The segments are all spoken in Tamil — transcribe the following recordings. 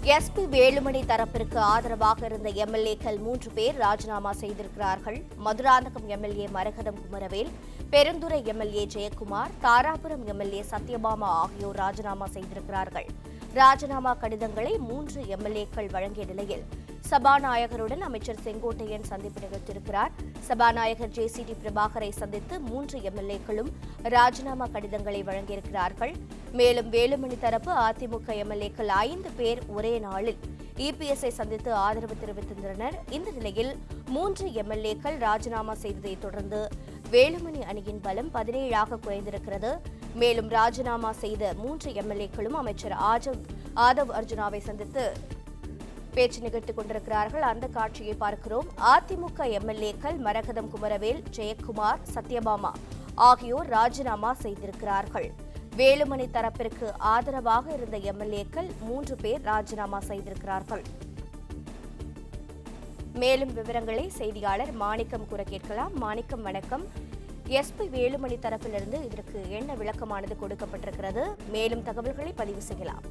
எஸ்பி வேலுமணி தரப்பிற்கு ஆதரவாக இருந்த எம்எல்ஏக்கள் 3 பேர் ராஜினாமா செய்திருக்கிறார்கள். மதுராந்தகம் எம்எல்ஏ மரகதம் குமரவேல், பெருந்துறை எம்எல்ஏ ஜெயக்குமார், தாராபுரம் எம்எல்ஏ சத்யபாமா ஆகியோர் ராஜினாமா செய்திருக்கிறார்கள். ராஜினாமா கடிதங்களை 3 எம்எல்ஏக்கள் வழங்கிய நிலையில் சபாநாயகருடன் அமைச்சர் செங்கோட்டையன் சந்திப்பு நிகழ்த்தியிருக்கிறார். சபாநாயகர் ஜேசிடி பிரபாகரை சந்தித்து 3 எம்எல்ஏக்களும் ராஜினாமா கடிதங்களை வழங்கியிருக்கிறார்கள். மேலும் வேலுமணி தரப்பு அதிமுக எம்எல்ஏக்கள் 5 பேர் ஒரே நாளில் இபிஎஸ்ஐ சந்தித்து ஆதரவு தெரிவித்திருந்தனர். இந்த நிலையில் 3 எம்எல்ஏக்கள் ராஜினாமா செய்ததைத் தொடர்ந்து வேலுமணி அணியின் பலம் 17ஆக குறைந்திருக்கிறது. மேலும் ராஜினாமா செய்த 3 எம்எல்ஏக்களும் அமைச்சர் ஆதவ் அர்ஜுனாவை சந்தித்து பேச்சு நிகழ்த்திக் கொண்டிருக்கிறார்கள். அந்த காட்சியை பார்க்கிறோம். அதிமுக எம்எல்ஏக்கள் மரகதம் குமரவேல், ஜெயக்குமார், சத்யபாமா ஆகியோர் ராஜினாமா செய்திருக்கிறார்கள். வேலுமணி தரப்பிற்கு ஆதரவாக இருந்த எம்எல்ஏக்கள் 3 பேர் ராஜினாமா செய்திருக்கிறார்கள். மேலும் விவரங்களை செய்தியாளர் மாணிக்கம் கூற கேட்கலாம். மாணிக்கம், வணக்கம். எஸ்பி வேலுமணி தரப்பிலிருந்து இதற்கு என்ன விளக்கமானது கொடுக்கப்பட்டிருக்கிறது? மேலும் தகவல்களை பதிவு செய்யலாம்.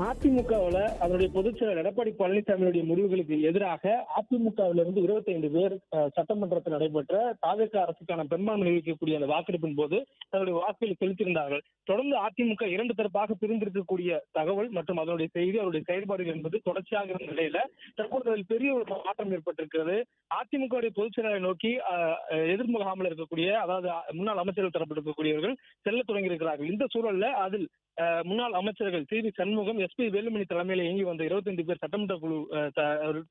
அதிமுகவில் அதனுடைய பொதுச் செயலர் எடப்பாடி பழனிசாமியுடைய முடிவுகளுக்கு எதிராக அதிமுகவிலிருந்து 25 பேர் சட்டமன்றத்தில் நடைபெற்ற தாவேகா அரசுக்கான பெரும்பான்மை நிரூபிக்கக்கூடிய அந்த வாக்கெடுப்பின் போது தன்னுடைய வாக்குகளை செலுத்தியிருந்தார்கள். தொடர்ந்து அதிமுக 2 தரப்பாக பிரிந்திருக்கக்கூடிய தகவல் மற்றும் அதனுடைய செய்தி, அவருடைய செயல்பாடுகள் என்பது தொடர்ச்சியாக இருந்த நிலையில தற்போது அதில் பெரிய ஒரு மாற்றம் ஏற்பட்டிருக்கிறது. அதிமுக பொதுச் செயலரை நோக்கி எதிர்முகாமல் இருக்கக்கூடிய, அதாவது முன்னாள் அமைச்சர்கள் தரப்பில் இருக்கக்கூடியவர்கள் செல்ல தொடங்கியிருக்கிறார்கள். இந்த சூழல்ல அதில் முன்னாள் அமைச்சர்கள் C V Shanmugam, SP Velumani தலைமையில் இயங்கி வந்த 25 பேர் சட்டமன்ற குழு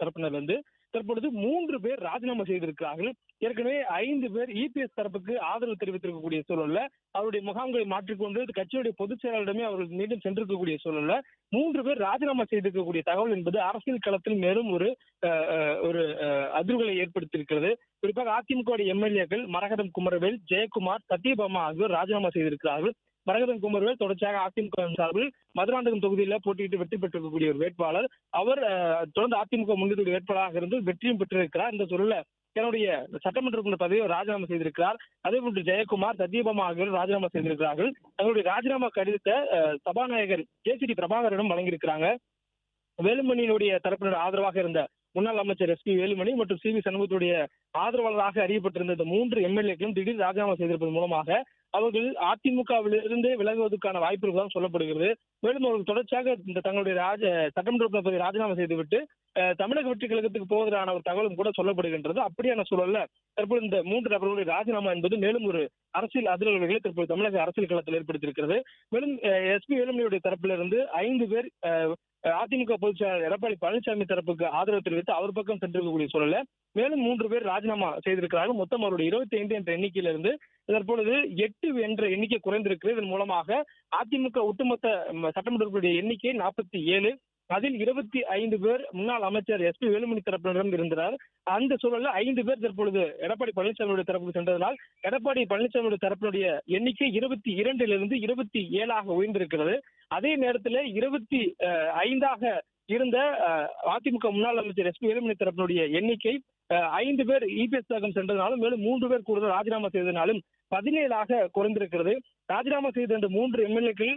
தரப்பினர் வந்து தற்பொழுது 3 பேர் ராஜினாமா செய்திருக்கிறார்கள். ஏற்கனவே 5 பேர் இபிஎஸ் தரப்புக்கு ஆதரவு தெரிவித்திருக்கக்கூடிய சூழல்ல அவருடைய முகாம்களை மாற்றிக்கொண்டு கட்சியுடைய பொதுச் செயலாளரிடமே அவர்கள் மீண்டும் சென்றிருக்கக்கூடிய சூழல்ல 3 பேர் ராஜினாமா செய்திருக்கக்கூடிய தகவல் என்பது அரசியல் களத்தில் மேலும் ஒரு அதிர்வுகளை ஏற்படுத்தியிருக்கிறது. குறிப்பாக அதிமுக எம்எல்ஏக்கள் மரகதம் குமரவேல், ஜெயக்குமார், சத்யபாமா ஆகியோர் ராஜினாமா செய்திருக்கிறார்கள். மரகதம் குமரவேல் தொடர்ச்சியாக அதிமுக சார்பில் மதுராந்தகம் தொகுதியில் போட்டியிட்டு வெற்றி பெற்றிருக்கக்கூடிய ஒரு வேட்பாளர். அவர் தொடர்ந்து அதிமுக முன்னிறுத்தி வேட்பாளராக இருந்து வெற்றியும் பெற்றிருக்கிறார். இந்த சூழல்ல தன்னுடைய சட்டமன்ற பதவியை ராஜினாமா செய்திருக்கிறார். அதே போன்று ஜெயக்குமார், சத்யபாமா ஆகியோர் ராஜினாமா செய்திருக்கிறார்கள். தங்களுடைய ராஜினாமா கடிதத்தை சபாநாயகர் ஜேசிடி பிரபாகரிடம் வழங்கியிருக்கிறாங்க. வேலுமணியினுடைய தரப்பினர் ஆதரவாக இருந்த முன்னாள் அமைச்சர் எஸ்பி வேலுமணி மற்றும் சி வி சண்முகத்துடைய ஆதரவாளராக அறியப்பட்டிருந்த இந்த 3 எம்எல்ஏக்களும் திடீர் ராஜினாமா செய்திருப்பதன் மூலமாக அவர்கள் அதிமுகவிலிருந்து விலகுவதற்கான வாய்ப்பு இருப்பதாக சொல்லப்படுகிறது. மேலும் அவர்கள் தொடர்ச்சியாக இந்த தங்களுடைய சட்டமன்ற பதவியை ராஜினாமா செய்துவிட்டு தமிழக வெற்றி கழகத்துக்கு போவதற்கான ஒரு தகவலும் கூட சொல்லப்படுகின்றது. அப்படியான சூழல்ல தற்போது இந்த 3 நபர்களுடைய ராஜினாமா என்பது மேலும் ஒரு அரசியல் அதிர்வுகளை தற்போது தமிழக அரசியல் களத்தில் ஏற்படுத்தியிருக்கிறது. மேலும் எஸ்பி வேலுமணியுடைய தரப்பிலிருந்து 5 பேர் அதிமுக பொதுச் செயலாளர் எடப்பாடி பழனிசாமி தரப்புக்கு ஆதரவு தெரிவித்து அவர் பக்கம் சென்றிருக்கக்கூடிய சூழல்ல மேலும் 3 பேர் ராஜினாமா செய்திருக்கிறார்கள். மொத்தம் அவருடைய 25 என்ற எண்ணிக்கையிலிருந்து தற்பொழுது 8 என்ற எண்ணிக்கை குறைந்திருக்கிறது. இதன் மூலமாக அதிமுக ஒட்டுமொத்த சட்டமன்ற எண்ணிக்கை 47. அதில் 25 பேர் முன்னாள் அமைச்சர் எஸ்பி வேலுமணி தரப்பினரிடம் இருந்தார். அந்த சூழலில் 5 பேர் தற்பொழுது எடப்பாடி பழனிசாமியுடைய தரப்புக்கு சென்றதனால் எடப்பாடி பழனிசாமியுடைய தரப்பினுடைய எண்ணிக்கை 22 27 உயர்ந்திருக்கிறது. அதே நேரத்தில் 25 இருந்த அதிமுக முன்னாள் அமைச்சர் எஸ்பி வேலுமணி தரப்பினுடைய எண்ணிக்கை 5 பேர் இபிஎஸ் தாக்கம் சென்றதனாலும் மேலும் 3 பேர் கூடுதல் ராஜினாமா செய்ததனாலும் 17 குறைந்திருக்கிறது. ராஜினாமா செய்த இந்த 3 எம்எல்ஏக்கள்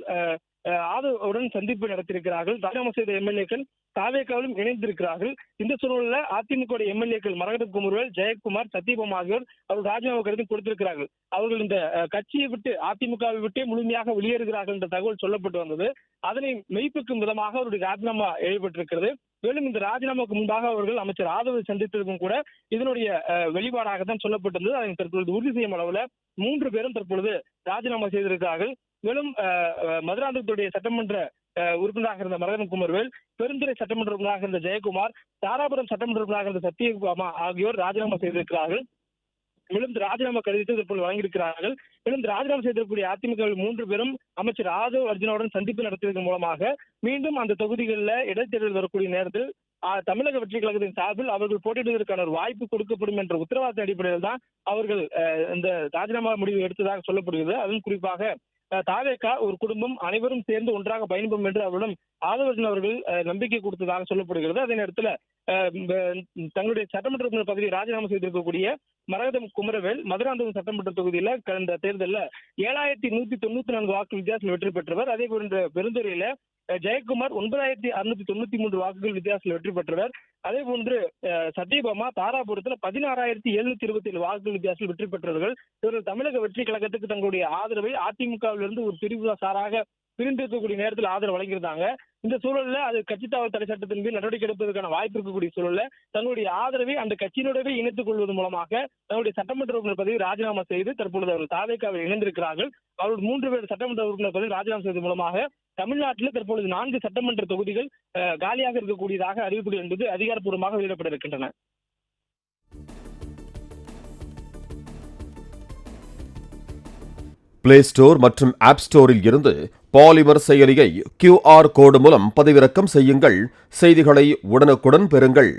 ஆதரவுடன் சந்திப்பு நடத்தியிருக்கிறார்கள். ராஜினாமா செய்த எம்எல்ஏக்கள் தாவேகாவிலும் இணைந்திருக்கிறார்கள். இந்த சூழலில் அதிமுக எம்எல்ஏக்கள் மரகதம் குமரவேல், ஜெயக்குமார், சத்யபாமா ஆகியோர் அவர்கள் ராஜினாமா கடிதம் கொடுத்திருக்கிறார்கள். அவர்கள் இந்த கட்சியை விட்டு அதிமுகவை விட்டே முழுமையாக வெளியேறுகிறார்கள் என்ற தகவல் சொல்லப்பட்டு வந்தது. அதனை மெய்ப்பிக்கும் விதமாக அவருடைய ராஜினாமா எழுதப்பட்டிருக்கிறது. மேலும் இந்த ராஜினாமாவுக்கு முன்பாக அவர்கள் அமைச்சர் ஆதரவை சந்தித்ததும் கூட இதனுடைய வெளிப்பாடாக தான் சொல்லப்பட்டிருந்தது. அதை தற்பொழுது உறுதி செய்யும் அளவில் 3 பேரும் தற்பொழுது ராஜினாமா செய்திருக்கிறார்கள். மேலும் மதுராந்தகத்துடைய சட்டமன்ற உறுப்பினராக இருந்த மரகதம் குமரவேல், பெருந்துறை சட்டமன்ற உறுப்பினராக இருந்த ஜெயக்குமார், தாராபுரம் சட்டமன்ற உறுப்பினராக இருந்த சத்யபாமா ஆகியோர் ராஜினாமா செய்திருக்கிறார்கள். மேலும் ராஜினாமா கடிதத்தை தற்போது வழங்கியிருக்கிறார்கள். மேலும் ராஜினாமா செய்திருக்கக்கூடிய அதிமுக 3 பேரும் அமைச்சர் ஆதவ் அர்ஜுனாவுடன் சந்திப்பு நடத்தியதன் மூலமாக மீண்டும் அந்த தொகுதிகளில் இடைத்தேர்தல் வரக்கூடிய நேரத்தில் தமிழக வெற்றி கழகத்தின் சார்பில் அவர்கள் போட்டியிடுவதற்கான ஒரு வாய்ப்பு கொடுக்கப்படும் என்ற உத்தரவாத அடிப்படையில் தான் அவர்கள் இந்த ராஜினாமா முடிவு எடுத்ததாக சொல்லப்படுகிறது. அதுவும் குறிப்பாக தாவேகா ஒரு குடும்பம், அனைவரும் சேர்ந்து ஒன்றாக பயணிப்போம் என்று அவரிடம் ஆதவர்ஜன் அவர்கள் நம்பிக்கை கொடுத்ததாக சொல்லப்படுகிறது. அதே நேரத்தில் தங்களுடைய சட்டமன்ற உறுப்பினர் பதவியை ராஜினாமா செய்திருக்கக்கூடிய மரகதம் குமரவேல் மதுராந்தகம் சட்டமன்ற தொகுதியில கடந்த தேர்தலில் 7194 வாக்கு வித்தியாசத்தில் வெற்றி பெற்றவர். அதே போன்ற பெருந்துறையில ஜெயக்குமார் 9693 வாக்குகள் வித்தியாசத்தில் வெற்றி பெற்றவர். அதே போன்று சத்யபாமா தாராபுரத்தில் 16,727 வாக்குகள் வித்தியாசத்தில் வெற்றி பெற்றவர்கள். இவர்கள் தமிழக வெற்றி கழகத்துக்கு தங்களுடைய ஆதரவை அதிமுகவிலிருந்து ஒரு பிரிவு சாராக பிரிந்திருக்கக்கூடிய நேரத்தில் ஆதரவு வழங்கியிருந்தாங்க. இந்த சூழல்ல அது கட்சி தாவல் தடை சட்டத்தின் மீது நடவடிக்கை எடுப்பதற்கான வாய்ப்பு இருக்கக்கூடிய சூழல்ல தங்களுடைய ஆதரவை அந்த கட்சியினுடைய இணைத்துக் கொள்வது மூலமாக தங்களுடைய சட்டமன்ற உறுப்பினர் பதவி ராஜினாமா செய்து தற்பொழுது அவர்கள் தாவேகாவில் இணைந்திருக்கிறார்கள். அவர்கள் 3 பேர் சட்டமன்ற உறுப்பினர் பதவி ராஜினாமா செய்வது மூலமாக தமிழ்நாட்டில் தற்பொழுது 4 சட்டமன்ற தொகுதிகள் காலியாக இருக்கக்கூடியதாக அறிவிப்புகள் என்பது அதிகாரப்பூர்வமாக வெளியிடப்பட இருக்கின்றன. பிளே ஸ்டோர் மற்றும் ஆப் ஸ்டோரில் இருந்து பாலிமர் செயலியை QR கோடு மூலம் பதிவிறக்கம் செய்யுங்கள். செய்திகளை உடனுக்குடன் பெறுங்கள்.